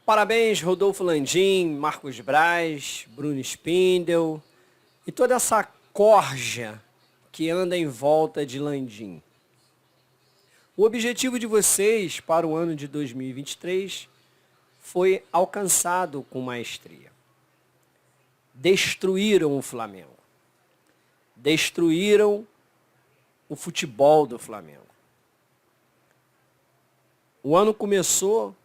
Parabéns, Rodolfo Landim, Marcos Braz, Bruno Spindel e toda essa corja que anda em volta de Landim. O objetivo de vocês para o ano de 2023 foi alcançado com maestria. Destruíram o Flamengo. Destruíram o futebol do Flamengo. O ano começou,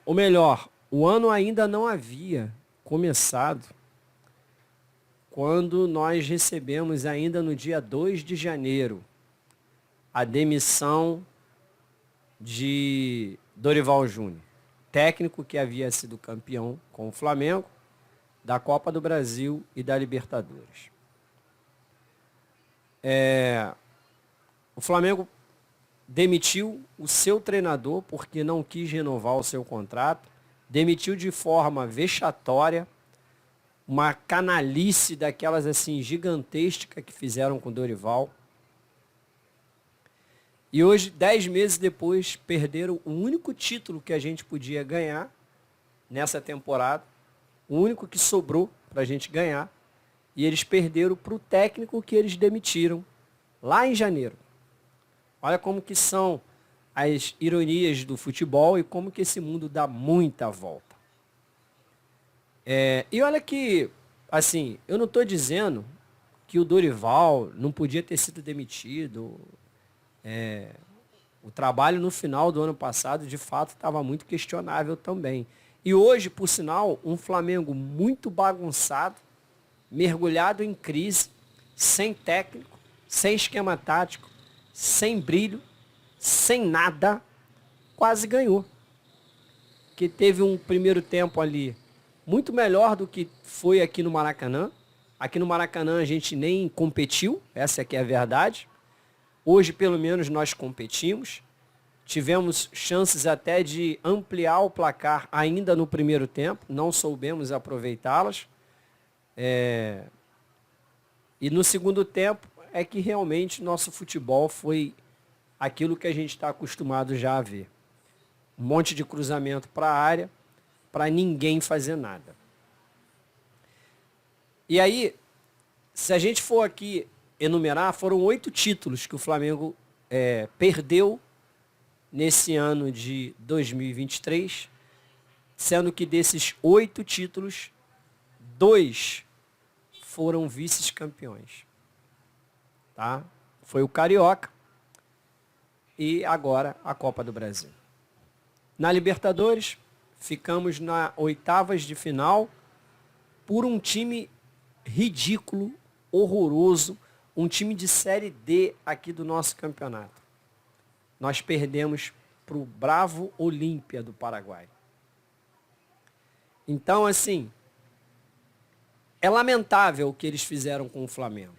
ou melhor, o ano ainda não havia começado quando nós recebemos ainda no dia 2 de janeiro a demissão de Dorival Júnior, técnico que havia sido campeão com o Flamengo da Copa do Brasil e da Libertadores. O Flamengo demitiu o seu treinador porque não quis renovar o seu contrato, demitiu de forma vexatória, uma canalice daquelas assim gigantesca que fizeram com Dorival. E hoje, 10 meses depois, perderam o único título que a gente podia ganhar nessa temporada, o único que sobrou para a gente ganhar, e eles perderam para o técnico que eles demitiram lá em janeiro. Olha como que são as ironias do futebol e como que esse mundo dá muita volta. E olha que, assim, eu não estou dizendo que o Dorival não podia ter sido demitido. O trabalho no final do ano passado, de fato, estava muito questionável também. E hoje, por sinal, um Flamengo muito bagunçado, mergulhado em crise, sem técnico, sem esquema tático, sem brilho, sem nada, quase ganhou. Que teve um primeiro tempo ali muito melhor do que foi aqui no Maracanã. Aqui no Maracanã a gente nem competiu, essa aqui é a verdade. Hoje, pelo menos, nós competimos. Tivemos chances até de ampliar o placar ainda no primeiro tempo, não soubemos aproveitá-las. E no segundo tempo é que realmente nosso futebol foi aquilo que a gente está acostumado já a ver. Um monte de cruzamento para a área, para ninguém fazer nada. E aí, se a gente for aqui enumerar, foram 8 títulos que o Flamengo perdeu nesse ano de 2023, sendo que desses 8 títulos, 2 foram vice-campeões. Tá? Foi o Carioca e agora a Copa do Brasil. Na Libertadores, ficamos na oitavas de final por um time ridículo, horroroso, um time de Série D aqui do nosso campeonato. Nós perdemos para o Bravo Olímpia do Paraguai. Então, assim, é lamentável o que eles fizeram com o Flamengo.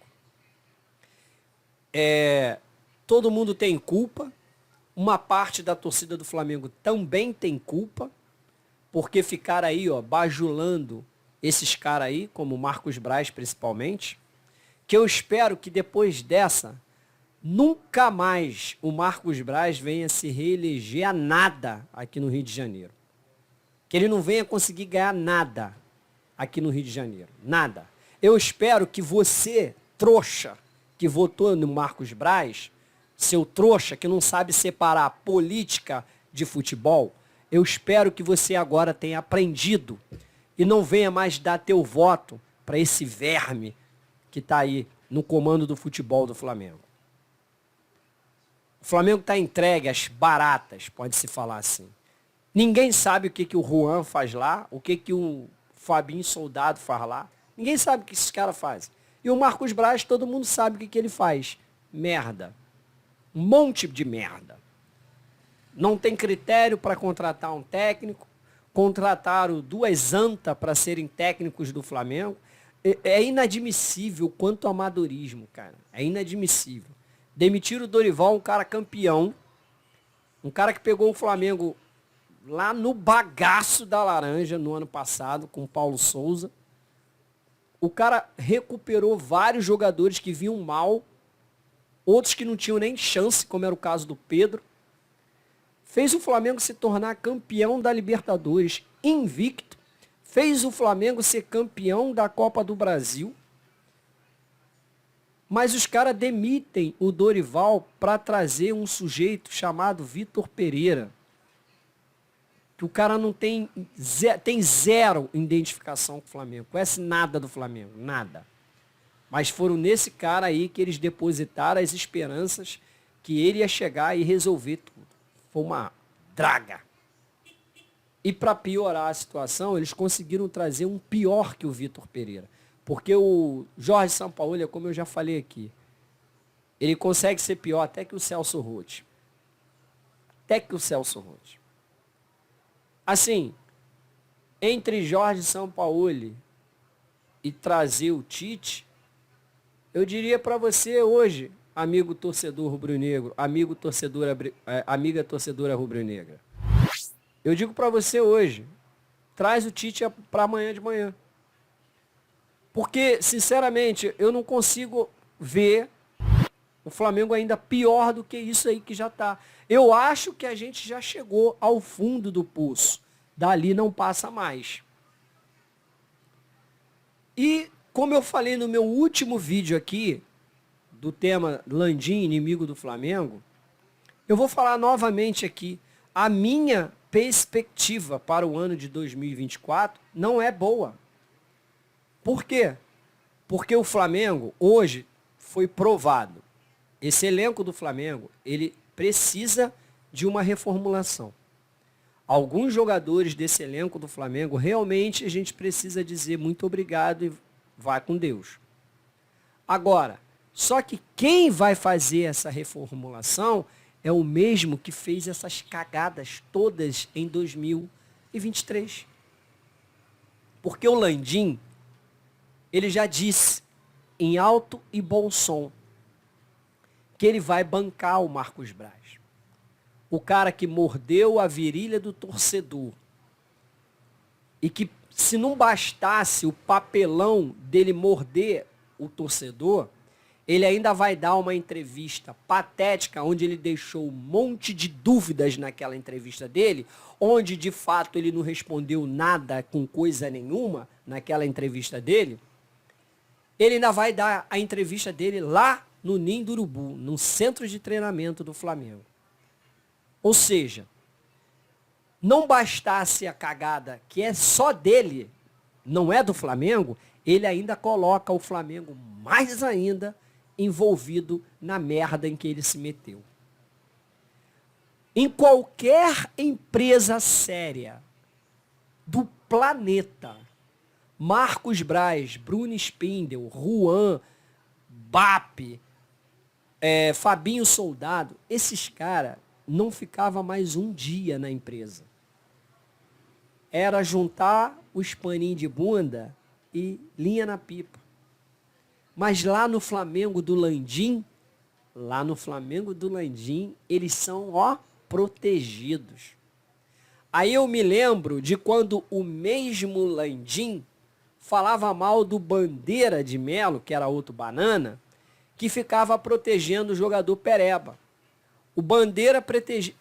Todo mundo tem culpa, uma parte da torcida do Flamengo também tem culpa, porque ficaram aí, bajulando esses caras aí, como o Marcos Braz principalmente, que eu espero que depois dessa, nunca mais o Marcos Braz venha se reeleger a nada aqui no Rio de Janeiro. Que ele não venha conseguir ganhar nada aqui no Rio de Janeiro. Nada. Eu espero que você, trouxa, que votou no Marcos Braz, seu trouxa que não sabe separar política de futebol, eu espero que você agora tenha aprendido e não venha mais dar teu voto para esse verme que está aí no comando do futebol do Flamengo. O Flamengo está entregue às baratas, pode-se falar assim. Ninguém sabe o que o Juan faz lá, o que o Fabinho Soldado faz lá. Ninguém sabe o que esses caras fazem. E o Marcos Braz, todo mundo sabe o que ele faz. Merda. Um monte de merda. Não tem critério para contratar um técnico. Contrataram 2 antas para serem técnicos do Flamengo. É inadmissível quanto amadorismo, cara. É inadmissível. Demitiram o Dorival, um cara campeão. Um cara que pegou o Flamengo lá no bagaço da laranja no ano passado, com o Paulo Souza. O cara recuperou vários jogadores que vinham mal, outros que não tinham nem chance, como era o caso do Pedro. fez o Flamengo se tornar campeão da Libertadores invicto, fez o Flamengo ser campeão da Copa do Brasil, mas os caras demitem o Dorival para trazer um sujeito chamado Vitor Pereira, que o cara não tem zero identificação com o Flamengo, conhece nada do Flamengo, nada. Mas foram nesse cara aí que eles depositaram as esperanças que ele ia chegar e resolver tudo. Foi uma draga. E para piorar a situação, eles conseguiram trazer um pior que o Vitor Pereira. Porque o Jorge Sampaoli, como eu já falei aqui, ele consegue ser pior até que o Celso Roth. Até que o Celso Roth. Assim, entre Jorge Sampaoli e trazer o Tite, eu diria para você hoje, amigo torcedor rubro-negro, amiga torcedora rubro-negra, eu digo para você hoje, traz o Tite para amanhã de manhã. Porque, sinceramente, eu não consigo ver o Flamengo ainda pior do que isso aí que já está. Eu acho que a gente já chegou ao fundo do poço. Dali não passa mais. E, como eu falei no meu último vídeo aqui, do tema Landim, inimigo do Flamengo, eu vou falar novamente aqui. A minha perspectiva para o ano de 2024 não é boa. Por quê? Porque o Flamengo, hoje, foi provado. Esse elenco do Flamengo, ele precisa de uma reformulação. Alguns jogadores desse elenco do Flamengo, realmente a gente precisa dizer muito obrigado e vai com Deus. Agora, só que quem vai fazer essa reformulação é o mesmo que fez essas cagadas todas em 2023. Porque o Landim, ele já disse, em alto e bom som, que ele vai bancar o Marcos Braz. O cara que mordeu a virilha do torcedor. E que, se não bastasse o papelão dele morder o torcedor, ele ainda vai dar uma entrevista patética, onde ele deixou um monte de dúvidas naquela entrevista dele, onde, de fato, ele não respondeu nada com coisa nenhuma naquela entrevista dele. Ele ainda vai dar a entrevista dele lá no Ninho do Urubu, no centro de treinamento do Flamengo. Ou seja, não bastasse a cagada que é só dele, não é do Flamengo, ele ainda coloca o Flamengo mais ainda envolvido na merda em que ele se meteu. Em qualquer empresa séria do planeta, Marcos Braz, Bruno Spindel, Juan, Bap, Fabinho Soldado, esses caras não ficavam mais um dia na empresa. Era juntar os paninhos de bunda e linha na pipa. Mas lá no Flamengo do Landim, eles são, protegidos. Aí eu me lembro de quando o mesmo Landim falava mal do Bandeira de Melo, que era outro banana, que ficava protegendo o jogador Pereba. O Bandeira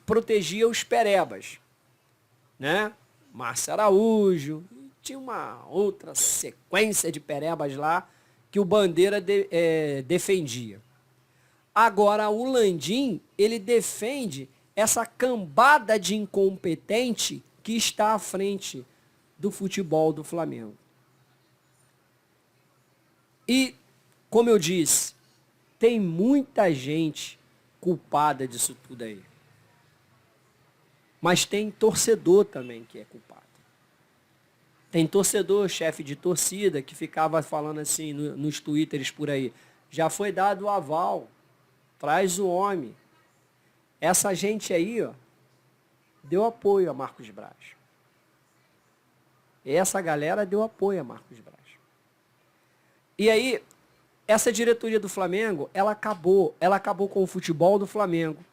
protegia os Perebas, né? Márcio Araújo, tinha uma outra sequência de Perebas lá que o Bandeira defendia. Agora, o Landim, ele defende essa cambada de incompetente que está à frente do futebol do Flamengo. E, como eu disse, tem muita gente culpada disso tudo aí. Mas tem torcedor também que é culpado. Tem torcedor, chefe de torcida, que ficava falando assim nos twitters por aí. Já foi dado o aval. Traz o homem. Essa gente aí, deu apoio a Marcos Braz. Essa galera deu apoio a Marcos Braz. E aí, essa diretoria do Flamengo, ela acabou com o futebol do Flamengo.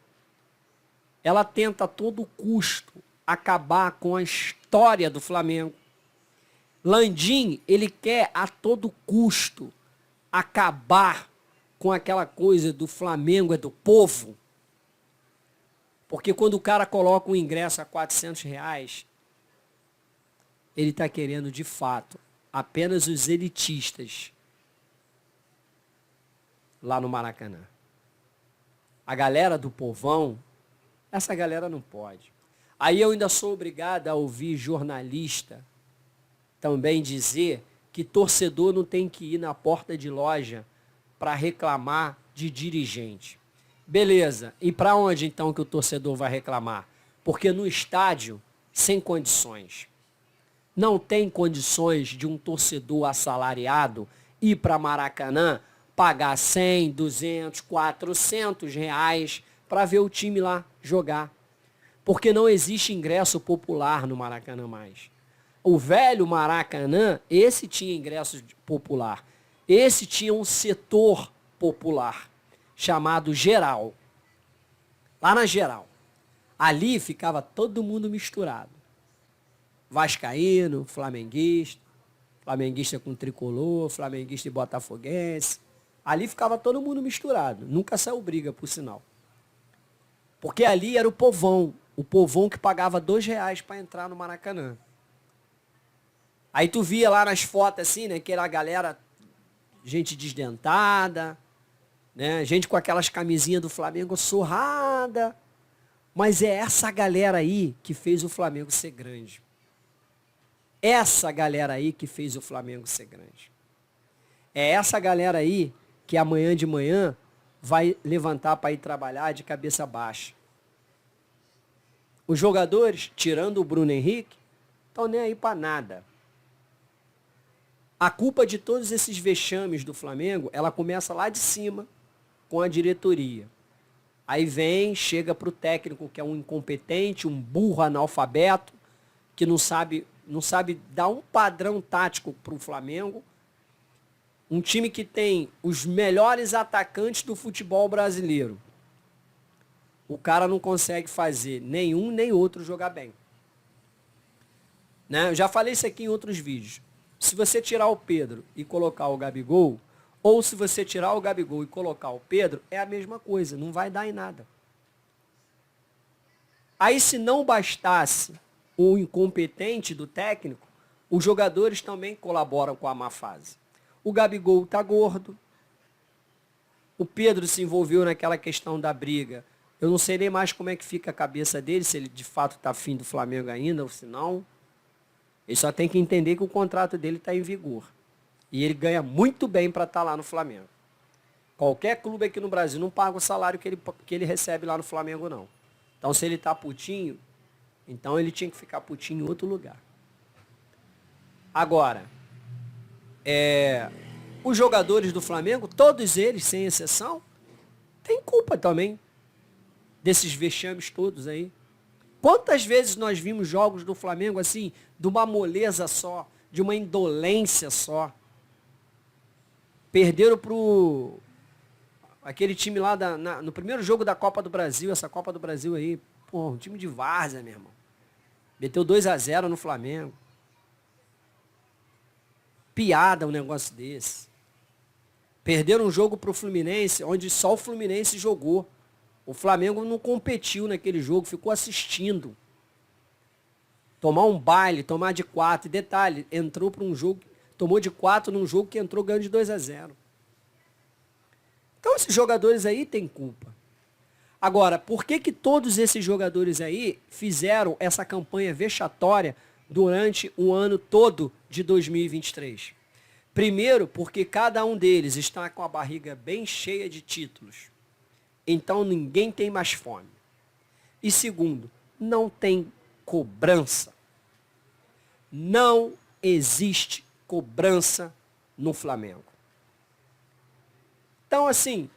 Ela tenta a todo custo acabar com a história do Flamengo. Landim, ele quer a todo custo acabar com aquela coisa do Flamengo é do povo. Porque quando o cara coloca um ingresso a R$ 400, ele está querendo, de fato, apenas os elitistas lá no Maracanã. A galera do povão, essa galera não pode. Aí eu ainda sou obrigado a ouvir jornalista também dizer que torcedor não tem que ir na porta de loja para reclamar de dirigente. Beleza, e para onde então que o torcedor vai reclamar? Porque no estádio, sem condições. Não tem condições de um torcedor assalariado ir para Maracanã pagar 100, 200, 400 reais para ver o time lá jogar. Porque não existe ingresso popular no Maracanã mais. O velho Maracanã, esse tinha ingresso popular. Esse tinha um setor popular, chamado Geral. Lá na Geral. Ali ficava todo mundo misturado. Vascaíno, flamenguista, flamenguista com tricolor, flamenguista e botafoguense. Ali ficava todo mundo misturado. Nunca saiu briga, por sinal. Porque ali era o povão que pagava R$ 2 para entrar no Maracanã. Aí tu via lá nas fotos assim, né, que era a galera, gente desdentada, né, gente com aquelas camisinhas do Flamengo surrada. Mas é essa galera aí que fez o Flamengo ser grande. Essa galera aí que fez o Flamengo ser grande. É essa galera aí que amanhã de manhã vai levantar para ir trabalhar de cabeça baixa. Os jogadores, tirando o Bruno Henrique, estão nem aí para nada. A culpa de todos esses vexames do Flamengo, ela começa lá de cima, com a diretoria. Aí vem, chega para o técnico, que é um incompetente, um burro analfabeto, que não sabe dar um padrão tático para o Flamengo. Um time que tem os melhores atacantes do futebol brasileiro. O cara não consegue fazer nenhum nem outro jogar bem. Né? Eu já falei isso aqui em outros vídeos. Se você tirar o Pedro e colocar o Gabigol, ou se você tirar o Gabigol e colocar o Pedro, é a mesma coisa, não vai dar em nada. Aí, se não bastasse o incompetente do técnico, os jogadores também colaboram com a má fase. O Gabigol está gordo. O Pedro se envolveu naquela questão da briga. Eu não sei nem mais como é que fica a cabeça dele, se ele de fato está afim do Flamengo ainda, ou se não. Ele só tem que entender que o contrato dele está em vigor. E ele ganha muito bem para estar lá no Flamengo. Qualquer clube aqui no Brasil não paga o salário que ele recebe lá no Flamengo, não. Então, se ele está putinho, então ele tinha que ficar putinho em outro lugar. Agora, os jogadores do Flamengo, todos eles, sem exceção, têm culpa também desses vexames todos aí. Quantas vezes nós vimos jogos do Flamengo assim, de uma moleza só, de uma indolência só? Perderam pro aquele time lá no primeiro jogo da Copa do Brasil, essa Copa do Brasil aí, pô, um time de várzea, meu irmão. Meteu 2-0 no Flamengo. Piada um negócio desse. Perderam um jogo pro Fluminense, onde só o Fluminense jogou. O Flamengo não competiu naquele jogo, ficou assistindo. Tomar um baile, tomar de 4. E detalhe, entrou para um jogo, tomou de 4 num jogo que entrou ganhando de 2-0. Então esses jogadores aí têm culpa. Agora, por que todos esses jogadores aí fizeram essa campanha vexatória durante o ano todo de 2023? Primeiro, porque cada um deles está com a barriga bem cheia de títulos. Então ninguém tem mais fome. E segundo, não tem cobrança. Não existe cobrança no Flamengo. Então, assim,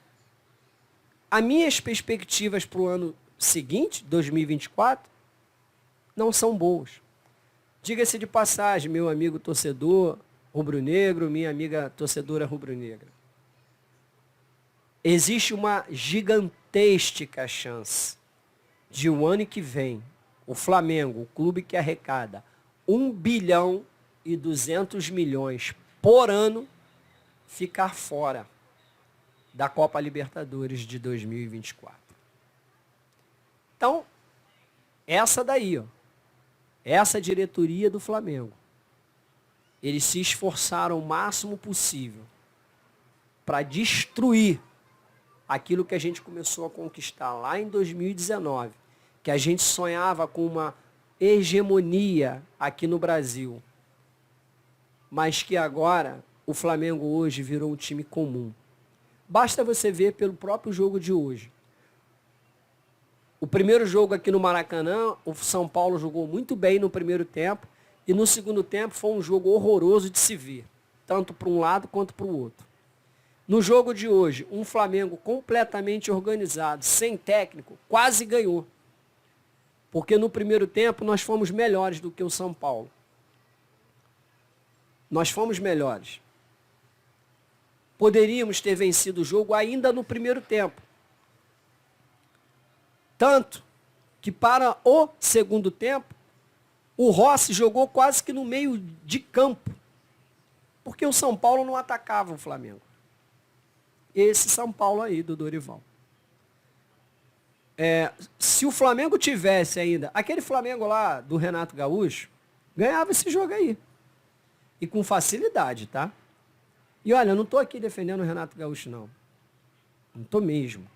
as minhas perspectivas para o ano seguinte, 2024, não são boas. Diga-se de passagem, meu amigo torcedor rubro-negro, minha amiga torcedora rubro-negra. Existe uma gigantesca chance de o ano que vem, o Flamengo, o clube que arrecada 1,2 bilhão por ano, ficar fora da Copa Libertadores de 2024. Então, Essa daí, ó. Essa diretoria do Flamengo. Eles se esforçaram o máximo possível para destruir aquilo que a gente começou a conquistar lá em 2019, que a gente sonhava com uma hegemonia aqui no Brasil, mas que agora o Flamengo hoje virou um time comum. Basta você ver pelo próprio jogo de hoje. O primeiro jogo aqui no Maracanã, o São Paulo jogou muito bem no primeiro tempo, e no segundo tempo foi um jogo horroroso de se ver, tanto para um lado quanto para o outro. No jogo de hoje, um Flamengo completamente organizado, sem técnico, quase ganhou. Porque no primeiro tempo nós fomos melhores do que o São Paulo. Nós fomos melhores. Poderíamos ter vencido o jogo ainda no primeiro tempo. Tanto que para o segundo tempo, o Rossi jogou quase que no meio de campo. Porque o São Paulo não atacava o Flamengo. Esse São Paulo aí do Dorival. Se o Flamengo tivesse ainda, aquele Flamengo lá do Renato Gaúcho, ganhava esse jogo aí. E com facilidade, tá? E olha, eu não estou aqui defendendo o Renato Gaúcho, não. Não estou mesmo.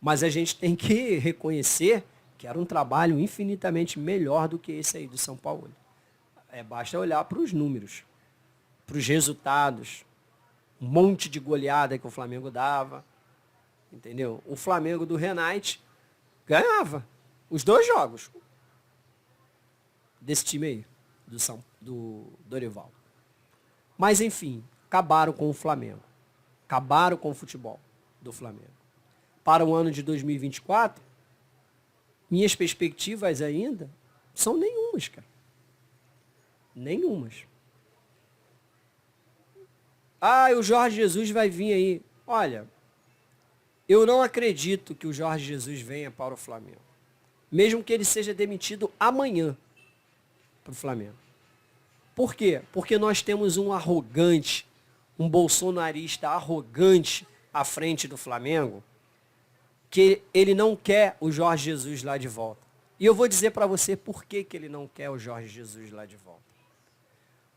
Mas a gente tem que reconhecer que era um trabalho infinitamente melhor do que esse aí do São Paulo. Basta olhar para os números, para os resultados, um monte de goleada que o Flamengo dava, entendeu? O Flamengo do Renate ganhava os 2 jogos desse time aí, do Dorival. Mas, enfim, acabaram com o Flamengo. Acabaram com o futebol do Flamengo. Para o ano de 2024, minhas perspectivas ainda são nenhumas, cara. Nenhumas. O Jorge Jesus vai vir aí. Olha, eu não acredito que o Jorge Jesus venha para o Flamengo. Mesmo que ele seja demitido amanhã para o Flamengo. Por quê? Porque nós temos um arrogante, um bolsonarista arrogante à frente do Flamengo, que ele não quer o Jorge Jesus lá de volta. E eu vou dizer para você por que ele não quer o Jorge Jesus lá de volta.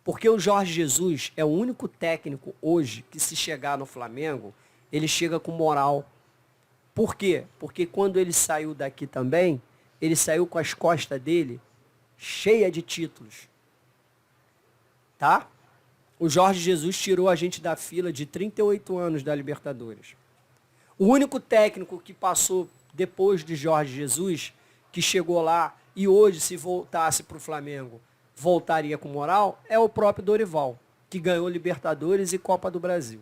Porque o Jorge Jesus é o único técnico hoje que, se chegar no Flamengo, ele chega com moral. Por quê? Porque quando ele saiu daqui também, ele saiu com as costas dele cheia de títulos. Tá? O Jorge Jesus tirou a gente da fila de 38 anos da Libertadores. O único técnico que passou depois de Jorge Jesus, que chegou lá e hoje, se voltasse para o Flamengo, voltaria com moral, é o próprio Dorival, que ganhou Libertadores e Copa do Brasil.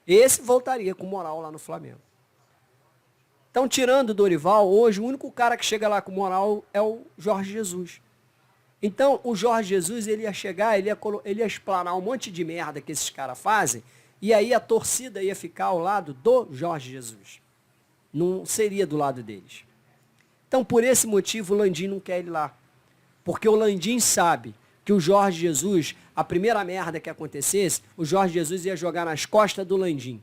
Esse voltaria com moral lá no Flamengo. Então, tirando o Dorival, hoje o único cara que chega lá com moral é o Jorge Jesus. Então, o Jorge Jesus, ele ia chegar, ele ia explanar um monte de merda que esses caras fazem, e aí a torcida ia ficar ao lado do Jorge Jesus. Não seria do lado deles. Então, por esse motivo, o Landim não quer ir lá. Porque o Landim sabe que o Jorge Jesus, a primeira merda que acontecesse, o Jorge Jesus ia jogar nas costas do Landim.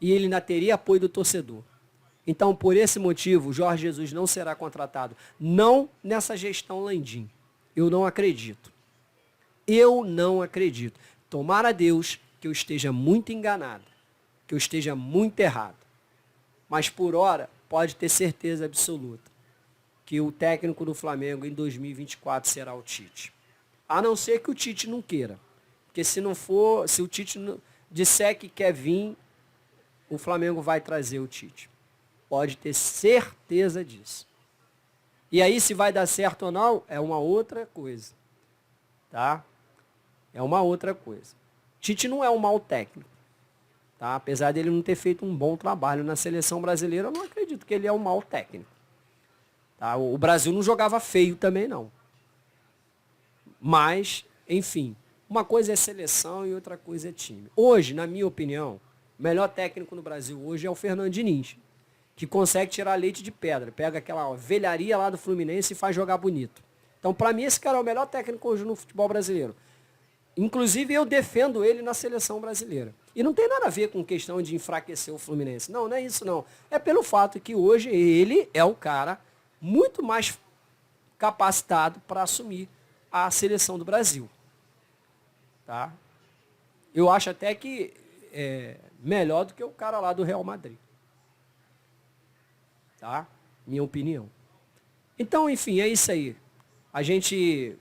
E ele ainda teria apoio do torcedor. Então, por esse motivo, o Jorge Jesus não será contratado. Não nessa gestão Landim. Eu não acredito. Eu não acredito. Tomara a Deus que eu esteja muito enganado, que eu esteja muito errado. Mas, por hora, pode ter certeza absoluta que o técnico do Flamengo em 2024 será o Tite. A não ser que o Tite não queira. Porque se não for, se o Tite disser que quer vir, o Flamengo vai trazer o Tite. Pode ter certeza disso. E aí, se vai dar certo ou não, é uma outra coisa. Tá? É uma outra coisa. Tite não é um mau técnico. Tá? Apesar dele não ter feito um bom trabalho na seleção brasileira, eu não acredito que ele é um mau técnico. Tá? O Brasil não jogava feio também, não. Mas, enfim, uma coisa é seleção e outra coisa é time. Hoje, na minha opinião, o melhor técnico no Brasil hoje é o Fernando Diniz, que consegue tirar leite de pedra. Pega aquela velharia lá do Fluminense e faz jogar bonito. Então, para mim, esse cara é o melhor técnico hoje no futebol brasileiro. Inclusive, eu defendo ele na seleção brasileira. E não tem nada a ver com questão de enfraquecer o Fluminense. Não, não é isso não. É pelo fato que hoje ele é o cara muito mais capacitado para assumir a seleção do Brasil. Tá? Eu acho até que é melhor do que o cara lá do Real Madrid. Tá? Minha opinião. Então, enfim, é isso aí. A gente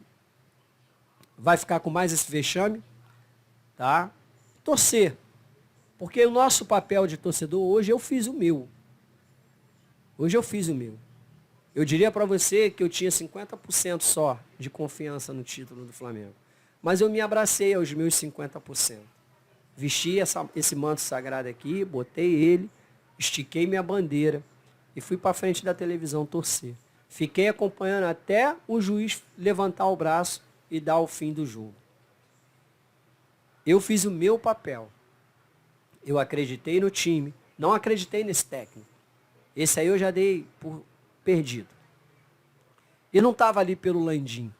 vai ficar com mais esse vexame, tá? Torcer. Porque o nosso papel de torcedor, hoje eu fiz o meu. Hoje eu fiz o meu. Eu diria para você que eu tinha 50% só de confiança no título do Flamengo. Mas eu me abracei aos meus 50%. Vesti esse manto sagrado aqui, botei ele, estiquei minha bandeira e fui para frente da televisão torcer. Fiquei acompanhando até o juiz levantar o braço e dar o fim do jogo. Eu fiz o meu papel. Eu acreditei no time, não acreditei nesse técnico. Esse aí eu já dei por perdido. E não estava ali pelo Landim.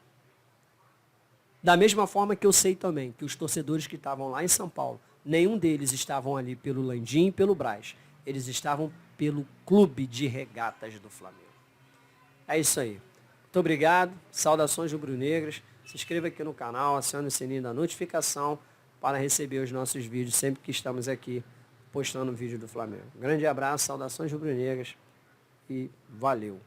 Da mesma forma que eu sei também que os torcedores que estavam lá em São Paulo, nenhum deles estavam ali pelo Landim e pelo Brás. Eles estavam pelo Clube de Regatas do Flamengo. É isso aí. Muito obrigado. Saudações rubro-negras. Se inscreva aqui no canal, acione o sininho da notificação para receber os nossos vídeos sempre que estamos aqui postando vídeo do Flamengo. Grande abraço, saudações rubro-negras e valeu.